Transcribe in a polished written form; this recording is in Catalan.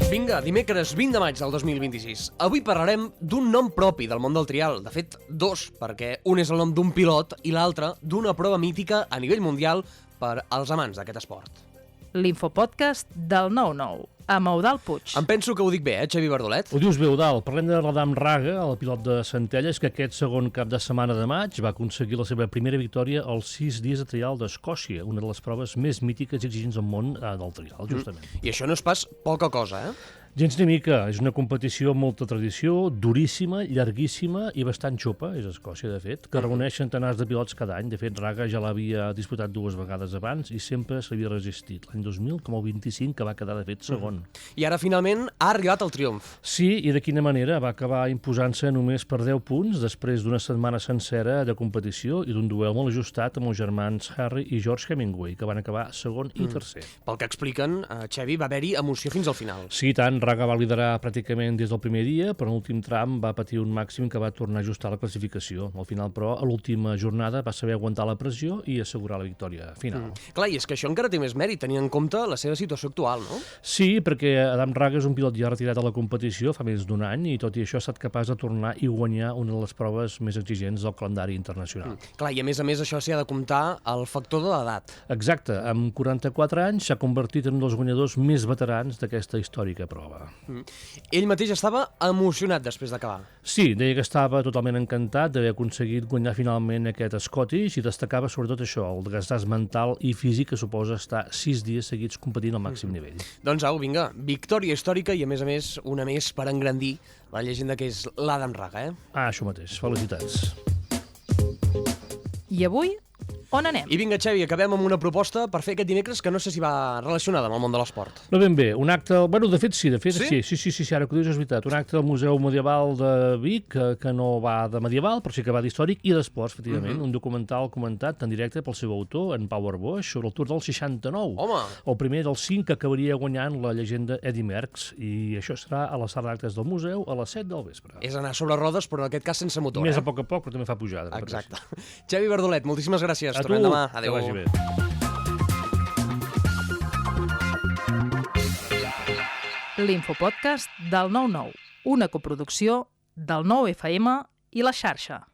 Vinga, dimecres 20 de maig del 2026. Avui parlarem d'un nom propi del món del trial. De fet, dos, perquè un és el nom d'un pilot i l'altre d'una prova mítica a nivell mundial per als amants d'aquest esport. L'infopodcast del 9-9, amb Eudald Puig. Em penso que ho dic bé, Xavi Verdolet? Ho dius bé, Eudald. Parlem de l'Adam Raga, el pilot de Centelles, que aquest segon cap de setmana de maig va aconseguir la seva primera victòria als 6 dies de trial d'Escòcia, una de les proves més mítiques i exigents del món del trial, justament. I això no és pas poca cosa, Gens ni mica. És una competició amb molta tradició, duríssima, llarguíssima i bastant xopa, és Escòcia, de fet, que reuneix centenars de pilots cada any. De fet, Raga ja l'havia disputat 2 vegades abans i sempre s'havia resistit. L'any 2000, com el 25, que va quedar, de fet, segon. I ara, finalment, ha arribat el triomf. Sí, i de quina manera? Va acabar imposant-se només per 10 punts després d'una setmana sencera de competició i d'un duel molt ajustat amb els germans Harry i George Hemingway, que van acabar segon i tercer. Pel que expliquen, Xavi, va haver-hi emoció fins al final. Sí, tant. Raga va liderar pràcticament des del primer dia, però en l'últim tram va patir un màxim que va tornar a ajustar la classificació. Al final, però, a l'última jornada va saber aguantar la pressió i assegurar la victòria final. Clar, i és que això encara té més mèrit, tenint en compte la seva situació actual, no? Sí, perquè Adam Raga és un pilot ja retirat de la competició fa més d'un any i tot i això ha estat capaç de tornar i guanyar una de les proves més exigents del calendari internacional. Clar, i a més això s'hi ha de comptar el factor de l'edat. Exacte, amb 44 anys s'ha convertit en un dels guanyadors més veterans d'aquesta històrica prova. Ell mateix estava emocionat després d'acabar. Sí, deia que estava totalment encantat d'haver aconseguit guanyar finalment aquest Scottish i destacava sobretot això, el desgast mental i físic que suposa estar 6 dies seguits competint al màxim nivell. Doncs au, vinga, victòria històrica i a més una més per engrandir la llegenda que és l'Adam Raga, Això mateix, felicitats. I avui, on anem? I vinga, Xavi, acabem amb una proposta per fer aquest dimecres que no sé si va relacionada amb el món de l'esport. No ben bé, un acte... Bueno, de fet sí, Sí? Sí, ara que ho dius és veritat. Un acte del Museu Medieval de Vic, que no va de medieval, però sí que va d'històric i d'esports, efectivament. Un documental comentat en directe pel seu autor, en Pau Arbós, sobre el Tour del 69. Home! El primer dels 5 que acabaria guanyant la llegenda Eddy Merckx, i això serà a la sala d'actes del museu a les 7 del vespre. És anar sobre rodes, però en aquest cas sense motor, Més a poc, però també fa pujada. Exacte. Xavi Verdolet, moltíssimes gràcies. A tu, Tornem demà. Adéu. que vagi bé. L'infopodcast del 9-9, una coproducció del 9FM i La Xarxa.